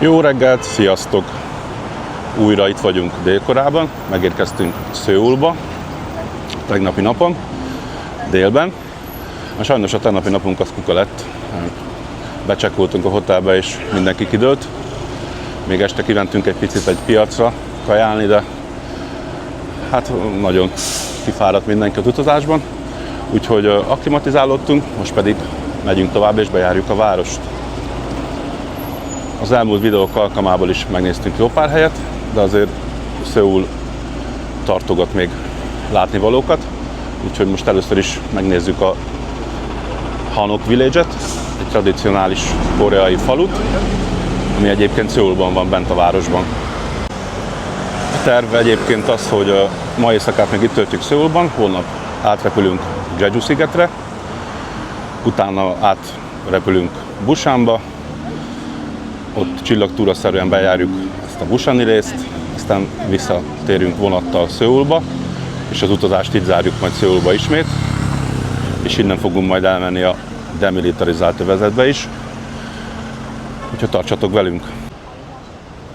Jó reggelt, sziasztok! Újra itt vagyunk Dél-Koreában, megérkeztünk Szöulba tegnapi napon, délben. Sajnos a tegnapi napunk az kuka lett, becsekkoltunk a hotelbe és mindenki kidőlt. Még este kimentünk egy picit egy piacra kajálni, de hát nagyon kifáradt mindenki az utazásban. Úgyhogy akklimatizálódtunk, most pedig megyünk tovább és bejárjuk a várost. Az elmúlt videók alkalmából is megnéztünk jó pár helyet, de azért Szöul tartogat még látnivalókat. Úgyhogy most először is megnézzük a Hanok Village-et, egy tradicionális koreai falut, ami egyébként Szöulban van, bent a városban. A terv egyébként az, hogy ma éjszakát még itt töltjük Szöulban, holnap átrepülünk Jeju-szigetre, utána átrepülünk Busanba, ott csillagtúraszerűen bejárjuk ezt a busani részt, aztán visszatérünk vonattal Szöulba, és az utazást itt zárjuk majd Szöulba ismét, és innen fogunk majd elmenni a demilitarizált övezetbe is, úgyhogy tartsatok velünk!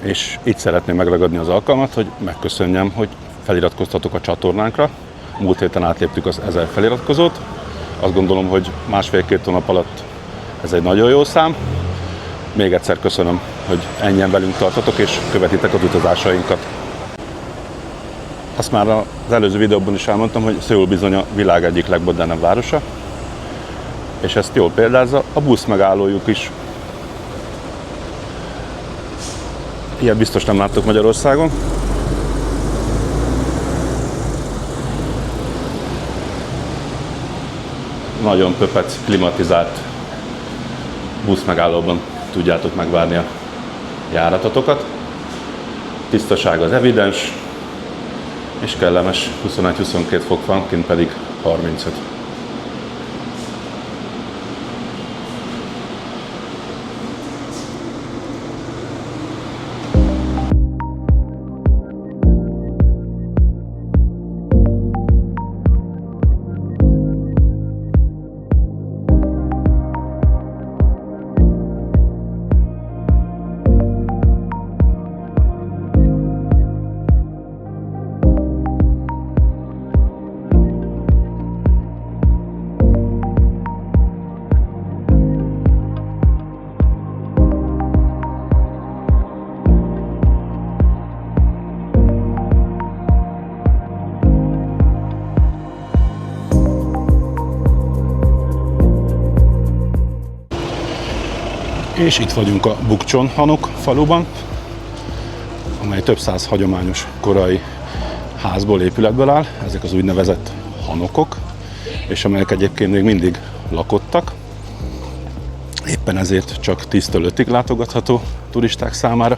És itt szeretném megragadni az alkalmat, hogy megköszönjem, hogy feliratkoztatok a csatornánkra. Múlt héten átléptük az 1000 feliratkozót. Azt gondolom, hogy másfél-két hónap alatt ez egy nagyon jó szám. Még egyszer köszönöm, hogy ennyien velünk tartotok és követitek az utazásainkat. Azt már az előző videóban is elmondtam, hogy Szöul bizony a világ egyik legmodernebb városa, és ezt jól példázza a busz megállójuk is. Ilyet biztos nem láttok Magyarországon. Nagyon pöpec, klimatizált buszmegállóban tudjátok megvárni a járatotokat. Tisztaság az evidens, és kellemes 21-22 fok van, kint pedig 35. És itt vagyunk a Bukchon Hanok faluban, amely több száz hagyományos koreai házból, épületből áll. Ezek az úgynevezett hanokok, és amelyek egyébként még mindig lakottak. Éppen ezért csak 10-től 5-ig látogatható turisták számára,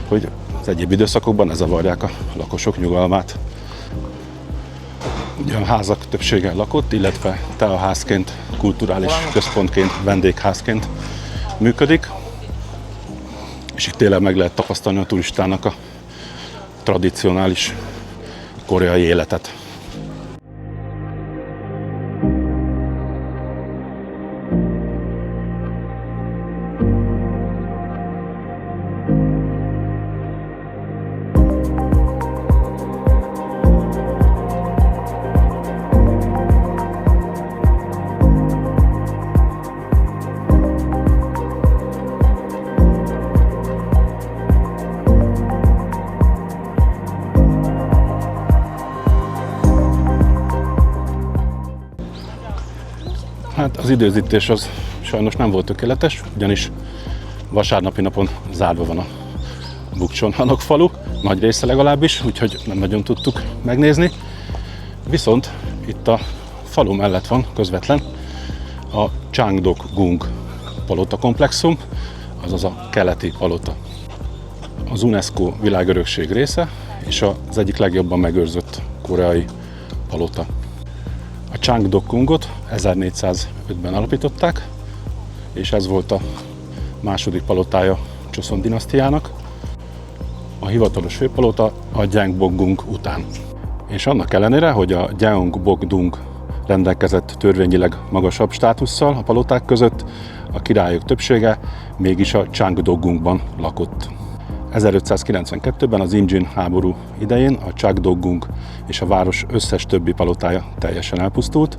hogy az egyéb időszakokban ne zavarják a lakosok nyugalmát. Ugye a házak többsége lakott, illetve teaházként, kulturális központként, vendégházként működik, és itt tényleg meg lehet tapasztalni a turistának a tradicionális koreai életet. Hát az időzítés az sajnos nem volt tökéletes, ugyanis vasárnapi napon zárva van a Bukchon Hanok falu, nagy része legalábbis, úgyhogy nem nagyon tudtuk megnézni. Viszont itt a falu mellett van közvetlen a Changdok-gung palota komplexum, azaz a keleti palota. Az UNESCO világörökség része, és az egyik legjobban megőrzött koreai palota. A Changdok-gungot 1405-ben alapították, és ez volt a második palotája Joseon dinasztiának. A hivatalos főpalota a Gyeongbokgung után. És annak ellenére, hogy a Gyeongbokgung rendelkezett törvényileg magasabb státusszal a paloták között, a királyok többsége mégis a Changdogungban lakott. 1592-ben az Imjin háború idején a Changdogung és a város összes többi palotája teljesen elpusztult,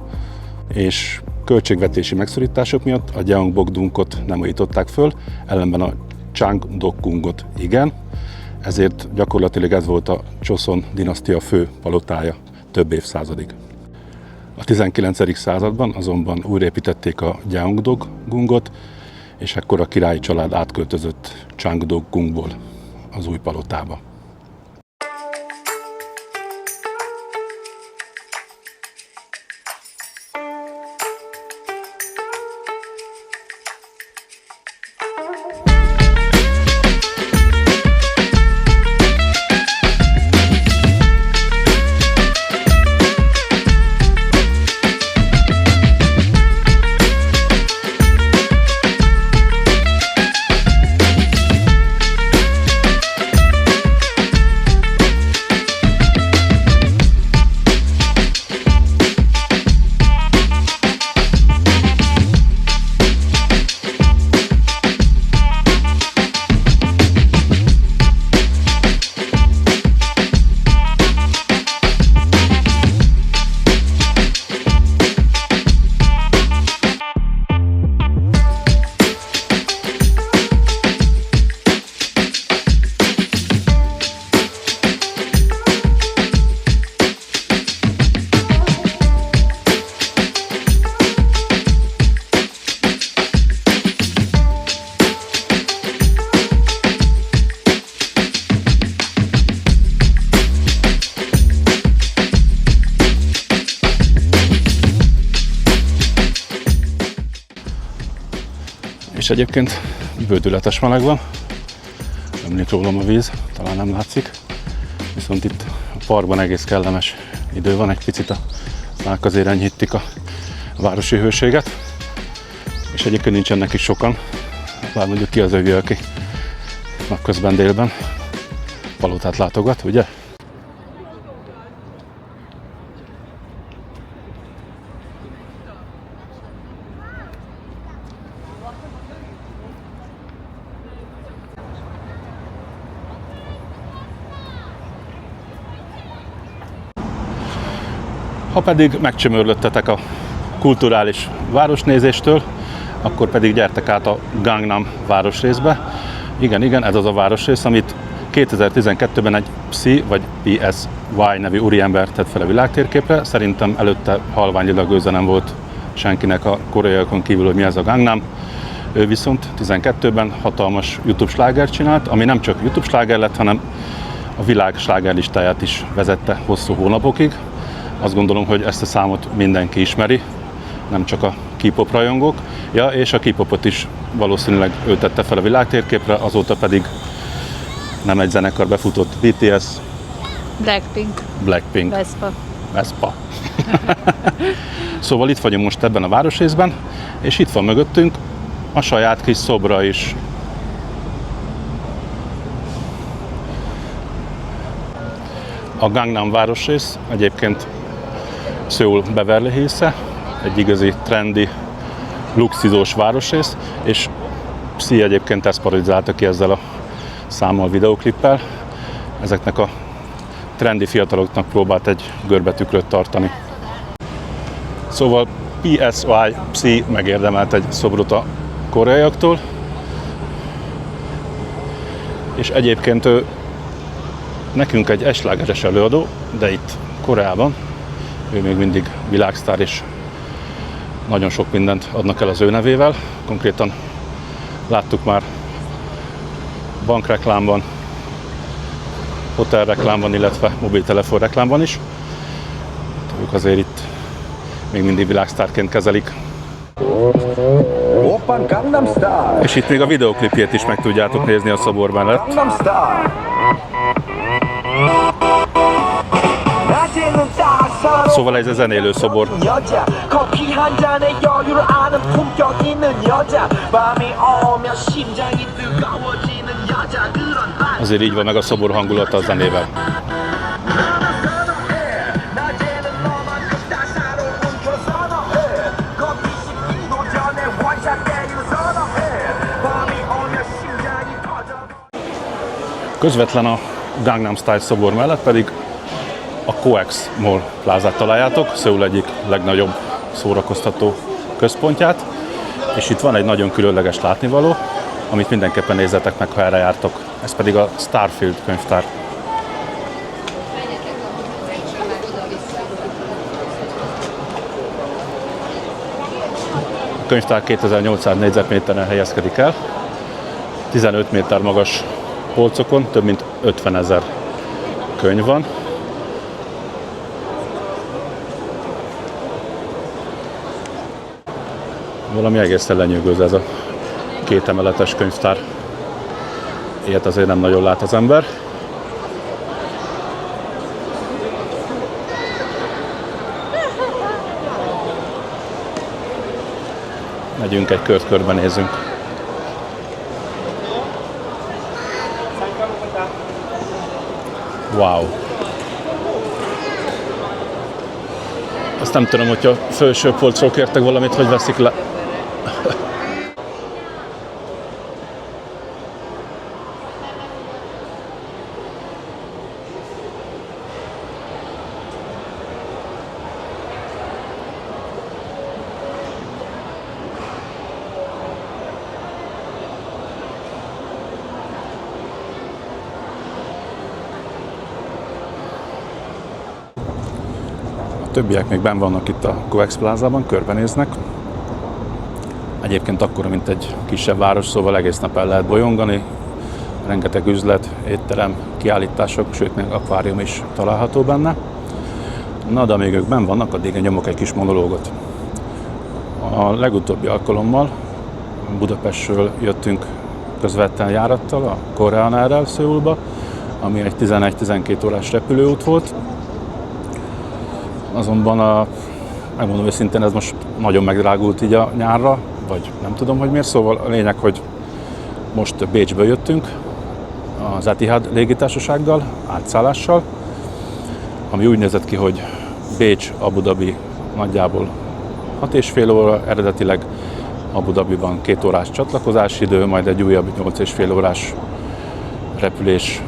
és költségvetési megszorítások miatt a Gyeongbokgungot nem újították föl, ellenben a Changdogungot igen, ezért gyakorlatilag ez volt a Joseon dinasztia fő palotája több évszázadig. A 19. században azonban újraépítették a Gyeongdogungot, és ekkor a királyi család átköltözött Changdogungból az új palotába. És egyébként bődületes meleg van, ömlik rólam a víz, talán nem látszik, viszont itt a parkban egész kellemes idő van, egy picit a szák azért enyhítik a városi hőséget, és egyébként nincsenek is sokan, bár mondjuk ki az övi, aki napközben délben palotát látogat, ugye? Ha pedig megcsömörlöttetek a kulturális városnézéstől, akkor pedig gyertek át a Gangnam városrészbe. Igen, ez az a városrész, amit 2012-ben egy Psy vagy PSY nevű úriember tett fel a világtérképre. Szerintem előtte halványilag gőze nem volt senkinek a koreaiakon kívül, hogy mi ez a Gangnam. Ő viszont 12-ben hatalmas YouTube slágert csinált, ami nem csak YouTube sláger lett, hanem a világ slágerlistáját is vezette hosszú hónapokig. Azt gondolom, hogy ezt a számot mindenki ismeri, nem csak a K-pop rajongók. Ja, és a K-popot is valószínűleg ő tette fel a világtérképre, azóta pedig nem egy zenekar befutott, BTS, Blackpink, Vespa. Szóval itt vagyunk most ebben a városrészben, és itt van mögöttünk a saját kis szobra is. A Gangnam városrész egyébként Szöul Beverly Hills-e, egy igazi trendi, luxizós városrész, és Psy egyébként ezt parodizálta ki ezzel a számmal, videóklippel. Ezeknek a trendi fiataloknak próbált egy görbetükröt tartani. Szóval PSY Psy megérdemelt egy szobrot a koreaiaktól, és egyébként ő nekünk egy slágeres előadó, de itt Koreában ő még mindig világsztár, és nagyon sok mindent adnak el az ő nevével. Konkrétan láttuk már bankreklámban, hotelreklámban, illetve mobiltelefon reklámban is. Ők azért itt még mindig világsztárként kezelik. És itt még a videóklipjét is meg tudjátok nézni a szobor mellett. Szóval ez a zenélő szobor. Azért így van meg a szobor hangulata a zenével. Közvetlen a Gangnam Style szobor mellett pedig a COEX Mall plázát találjátok, Szöul egyik legnagyobb szórakoztató központját, és itt van egy nagyon különleges látnivaló, amit mindenképpen nézzetek meg, ha erre jártok. Ez pedig a Starfield könyvtár. A könyvtár 2800 négyzetméteren helyezkedik el, 15 méter magas polcokon több mint 50 000 könyv van. Valami egészen lenyűgöző ez a kétemeletes könyvtár. Ilyet azért nem nagyon lát az ember. Megyünk egy kört, körbenézünk. Wow! Azt nem tudom, hogyha felső polcról kértek valamit, hogy veszik le. A többiek még benn vannak itt a COEX plázában, körbenéznek. Egyébként akkora, mint egy kisebb város, szóval egész nap el lehet bolyongani. Rengeteg üzlet, étterem, kiállítások, sőt még akvárium is található benne. Na, de amíg ők benn vannak, addig én nyomok egy kis monológot. A legutóbbi alkalommal Budapestről jöttünk közvetlen járattal, a Korean Air-rel Szöulba, ami egy 11-12 órás repülőút volt. Azonban megmondom őszintén, ez most nagyon megdrágult így a nyárra, vagy nem tudom, hogy miért. Szóval a lényeg, hogy most Bécsből jöttünk az Etihad légitársasággal, átszállással, ami úgy nézett ki, hogy Bécs, Abu Dhabi nagyjából 6,5 óra, eredetileg Abu Dhabiban 2 órás csatlakozási idő, majd egy újabb 8,5 órás repülés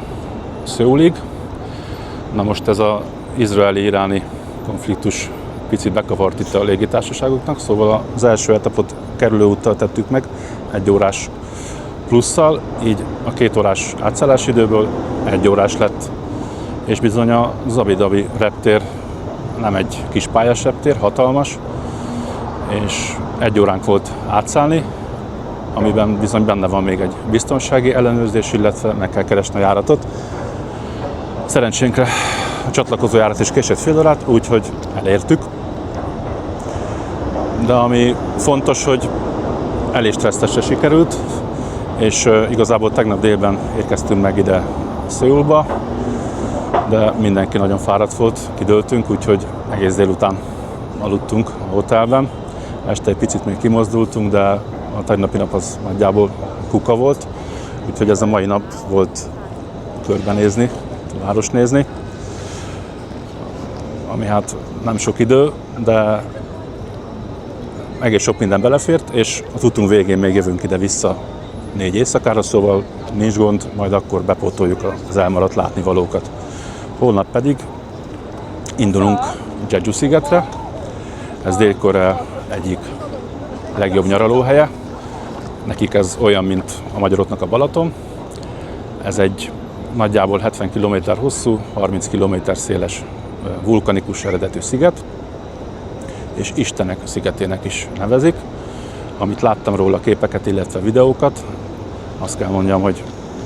Szeulig. Na most ez az izraeli-iráni konfliktus picit bekavart itt a légitársaságoknak, szóval az első etapot kerülőúttal tettük meg, 1 órás plusszal, így a 2 órás átszállási időből 1 órás lett, és bizony az Abu Dhabi reptér nem egy kis pályás reptér, hatalmas, és 1 óránk volt átszállni, amiben bizony benne van még egy biztonsági ellenőrzés, illetve meg kell keresni a járatot. Szerencsénkre a csatlakozó járat is késett fél órát, úgyhogy elértük. De ami fontos, hogy elég stresszesre sikerült, és igazából tegnap délben érkeztünk meg ide Szöulba, de mindenki nagyon fáradt volt, kidőltünk, úgyhogy egész délután aludtunk a hotelben. Este egy picit még kimozdultunk, de a tegnapi nap az nagyjából kuka volt, úgyhogy ez a mai nap volt körbenézni, város nézni, ami hát nem sok idő, de egész sok minden belefért, és az utunk végén még jövünk ide-vissza 4 éjszakára, szóval nincs gond, majd akkor bepótoljuk az elmaradt látnivalókat. Holnap pedig indulunk Jeju szigetre, ez Dél-Korea egyik legjobb nyaralóhelye, nekik ez olyan, mint a magyaroknak a Balaton. Ez egy nagyjából 70 km hosszú, 30 km széles vulkanikus eredetű sziget, és Istenek szigetének is nevezik. Amit láttam róla, képeket, illetve videókat, azt kell mondjam, hogy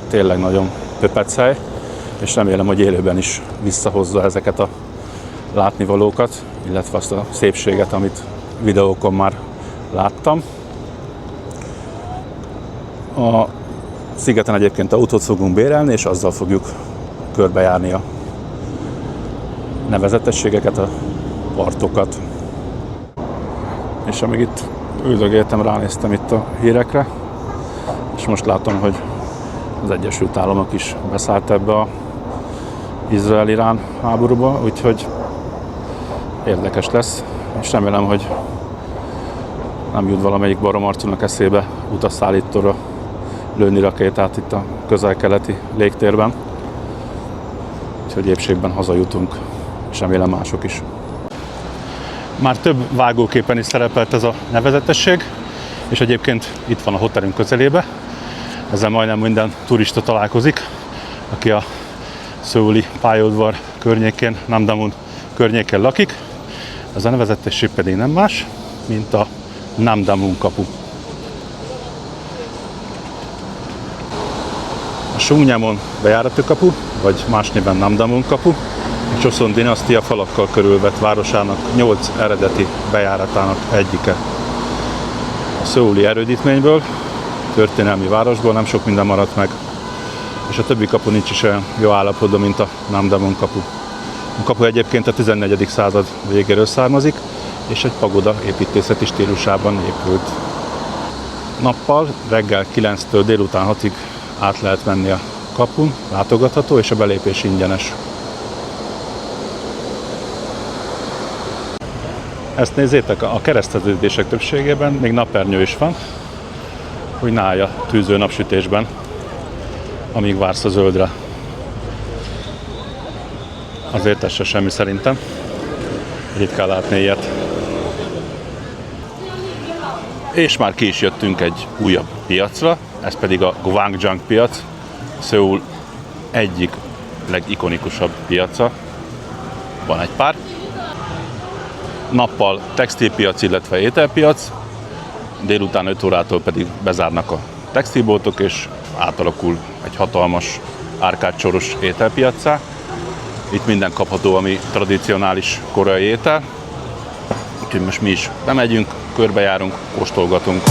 tényleg nagyon pöpec hely, és remélem, hogy élőben is visszahozza ezeket a látnivalókat, illetve azt a szépséget, amit videókon már láttam. A szigeten egyébként autót fogunk bérelni, és azzal fogjuk körbejárni a nevezetességeket, a partokat. És amíg itt üldögéltem, ránéztem itt a hírekre, és most látom, hogy az Egyesült Államok is beszállt ebbe az Izrael-Irán háborúba, úgyhogy érdekes lesz, és remélem, hogy nem jut valamelyik baromarcúnak eszébe utasszállítóra lőni rakétát itt a közel-keleti légtérben. Úgyhogy épségben hazajutunk, és remélem mások is. Már több vágóképen is szerepelt ez a nevezetesség, és egyébként itt van a hotelünk közelébe. Ezzel majdnem minden turista találkozik, aki a szöuli pályaudvar környékén, Namdamun környéken lakik. Ez a nevezetesség pedig nem más, mint a Namdamun kapu. A Sungnyamon bejárati kapu, vagy más néven Namdamun kapu, a Csoszon dinasztia falakkal körülvett városának 8 eredeti bejáratának egyike. A szöuli erődítményből, történelmi városból nem sok minden maradt meg, és a többi kapu nincs is olyan jó állapotban, mint a Namdamun kapu. A kapu egyébként a 14. század végéről származik, és egy pagoda építészeti stílusában épült. Nappal reggel 9-től délután 6-ig át lehet menni a kapun, látogatható, és a belépés ingyenes. Ezt nézzétek, a kereszteződések többségében még napernyő is van, hogy ne állj a tűző napsütésben, amíg vársz a zöldre. Azért ez se semmi szerintem. Ritkán látni ilyet. És már ki is jöttünk egy újabb piacra, ez pedig a Gwangjang piac, Szöul egyik legikonikusabb piaca. Van egy pár. Nappal textilpiac, illetve ételpiac, délután 5 órától pedig bezárnak a textilboltok, és átalakul egy hatalmas árkádsoros ételpiaccá. Itt minden kapható, ami tradicionális koreai étel. Úgyhogy most mi is bemegyünk, körbejárunk, kóstolgatunk.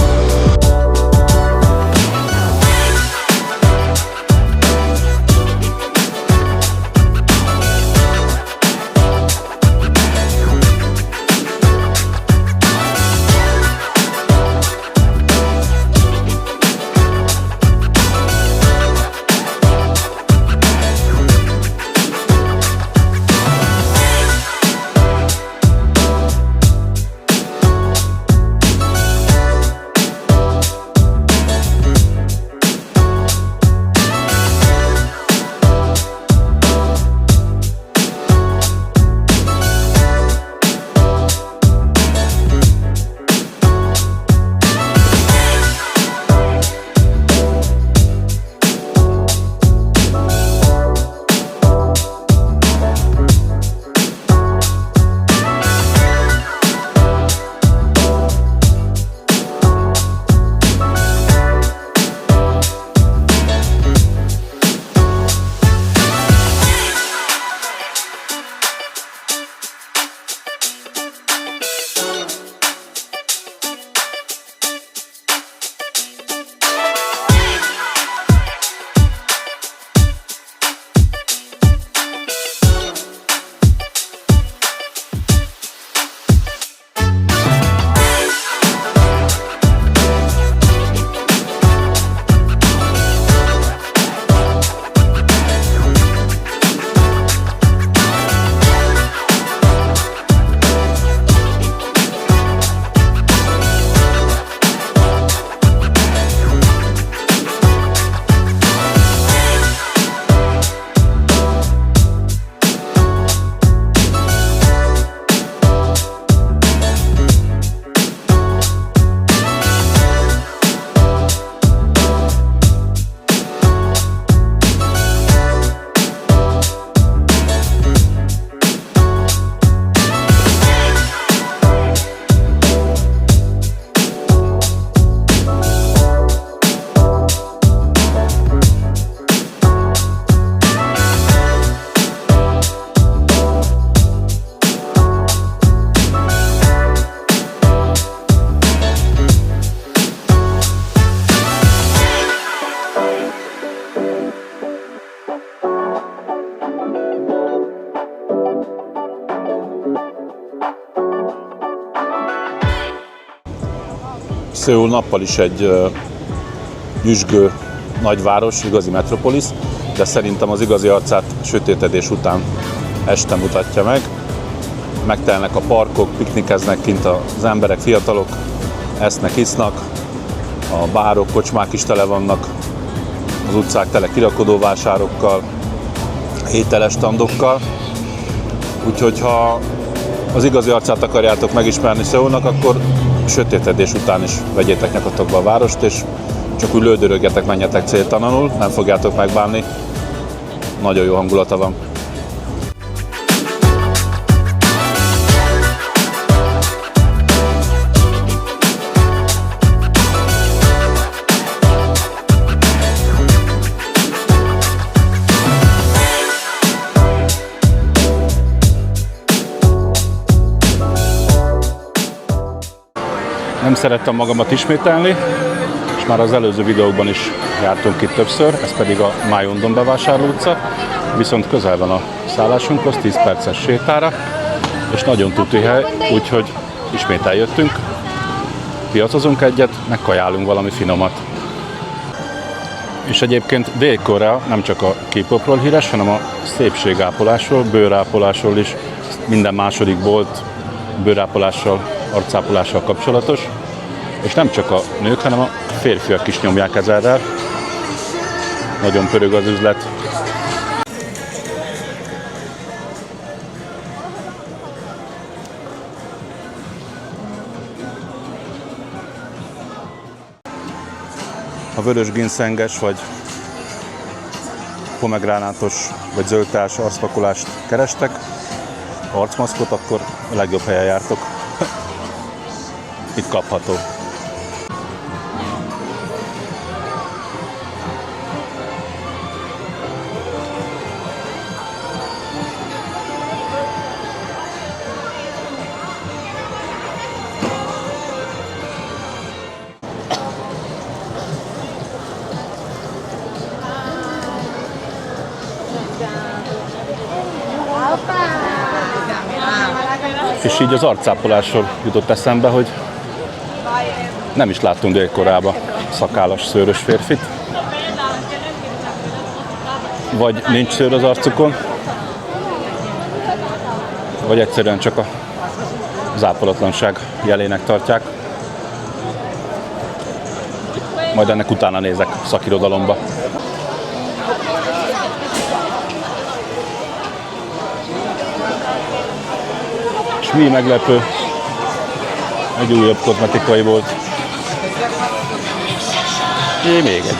Szöul nappal is egy nyüzsgő nagyváros, igazi metropolis, de szerintem az igazi arcát sötétedés után este mutatja meg. Megtelnek a parkok, piknikeznek kint az emberek, fiatalok, esznek, isznak, a bárok, kocsmák is tele vannak, az utcák tele kirakodóvásárokkal, ételes standokkal. Úgyhogy ha az igazi arcát akarjátok megismerni Szöulnak, akkor sötétedés után is vegyétek nyakatokba a várost, és csak úgy lődörögjetek, menjetek céltalanul, nem fogjátok megbánni. Nagyon jó hangulata van. Nem szerettem magamat ismételni, és már az előző videókban is jártunk itt többször, ez pedig a Májondon bevásárló utca, viszont közel van a szállásunkhoz, 10 perces sétára, és nagyon tuti hely, úgyhogy ismét eljöttünk, piacozunk egyet, megkajálunk valami finomat. És egyébként Dél-Korea nem csak a K-popról híres, hanem a szépségápolásról, bőrápolásról is, minden második bolt bőrápolással, arcápolással kapcsolatos, és nem csak a nők, hanem a férfiak is nyomják ezerrel. Nagyon pörög az üzlet. Ha vörös ginszenges, vagy pomegránátos, vagy zöldteás arcpakolást kerestek, arcmaszkot, akkor a legjobb helyen jártok. Itt kapható. És így az arcápolásról jutott eszembe, hogy nem is láttunk Dél-Koreába szakállas, szőrös férfit. Vagy nincs szőr az arcukon, vagy egyszerűen csak az ápolatlanság jelének tartják. Majd ennek utána nézek szakirodalomba. És mi meglepő, egy újabb kozmetikai volt. Még egy.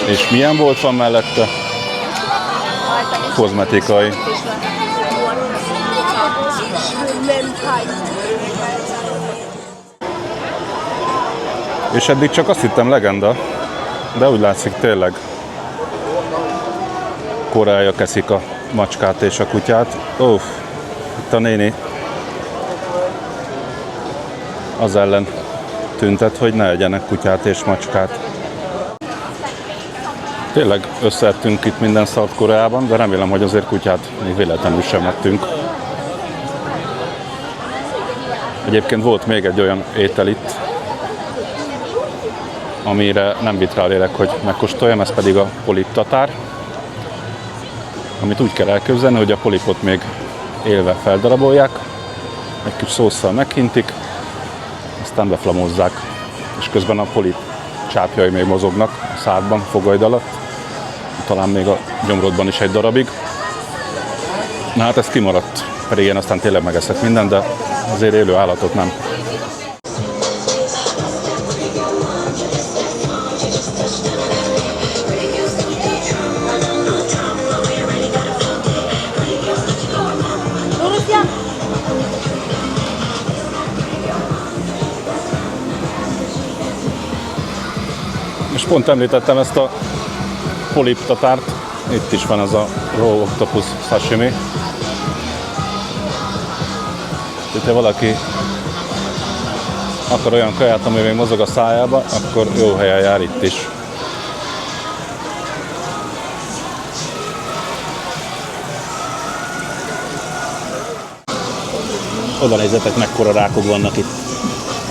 És milyen volt van mellette? Kozmetikai. És eddig csak azt hittem legenda, de úgy látszik tényleg Koreája keszik a macskát és a kutyát. Itt a néni az ellen tüntet, hogy ne egyenek kutyát és macskát. Tényleg összeettünk itt minden szart Koreában, de remélem, hogy azért kutyát még véletlenül sem ettünk. Egyébként volt még egy olyan étel itt, amire nem vitt rá a lélek, hogy megkóstoljam, ez pedig a poliptatár, amit úgy kell elképzelni, hogy a polipot még élve feldarabolják, egy kis szósszal meghintik, aztán beflamozzák, és közben a polip csápjai még mozognak a szádban, fogaid alatt, talán még a gyomrodban is egy darabig. Na hát ez kimaradt, pedig én aztán tényleg megeszek minden, de azért élő állatot nem. És pont említettem ezt a poliptatárt, itt is van ez a raw octopus sashimi. Ha valaki akar olyan kaját, ami még mozog a szájába, akkor jó helyen jár itt is. Oda nézzetek, mekkora rákok vannak itt.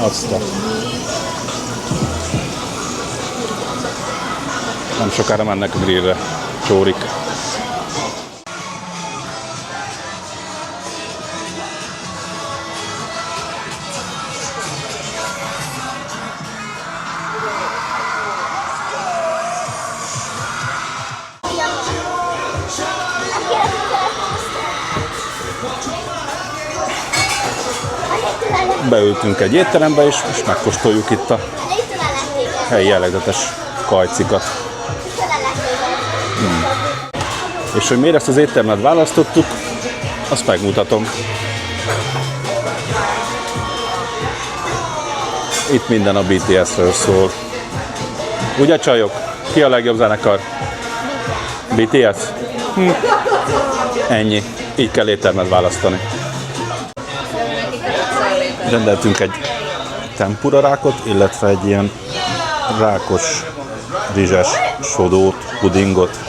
Aztán. Nem sokára mennek a grillre, csórik. beültünk egy étterembe és megkóstoljuk itt a helyi jellegzetes kajcikat. És hogy miért ezt az éttermet választottuk, azt megmutatom. Itt minden a BTS-ről szól. Ugye csajok? Ki a legjobb zenekar? BTS? Ennyi. Így kell éttermet választani. Rendeltünk egy tempura rákot, illetve egy ilyen rákos rizses sodót, pudingot.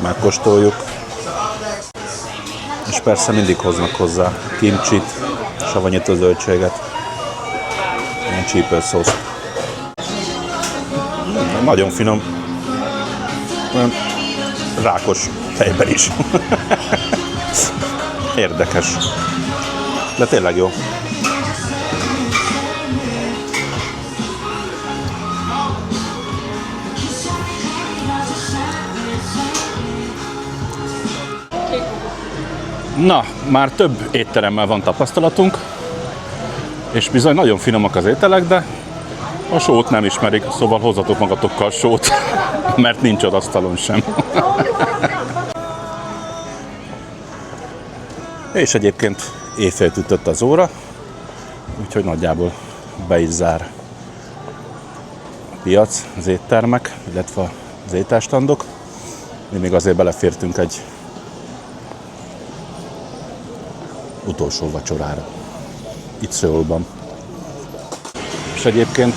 Megkóstoljuk. És persze mindig hoznak hozzá kimcsit, savanyító zöldséget, ilyen csípőszószt. Nagyon finom. Olyan rákos tejben is. Érdekes. De tényleg jó. Na, már több étteremmel van tapasztalatunk, és bizony nagyon finomak az ételek, de a sót nem ismerik, szóval hozzatok magatokkal sót, mert nincs az asztalon sem. És egyébként éjfélt ütött az óra, úgyhogy nagyjából be is zár a piac, az éttermek, illetve az ételstandok. Mi még azért belefértünk egy utolsó vacsorára, itt Szöulban. És egyébként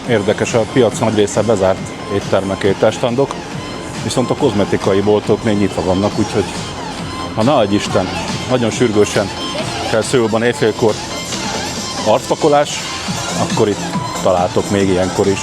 érdekes, a piac nagy része bezárt, éttermek, ételstandok, viszont a kozmetikai boltok még nyitva vannak, úgyhogy ha ne adj Isten, nagyon sürgősen kell Szöulban éjfélkor arcpakolás, akkor itt találtok még ilyenkor is.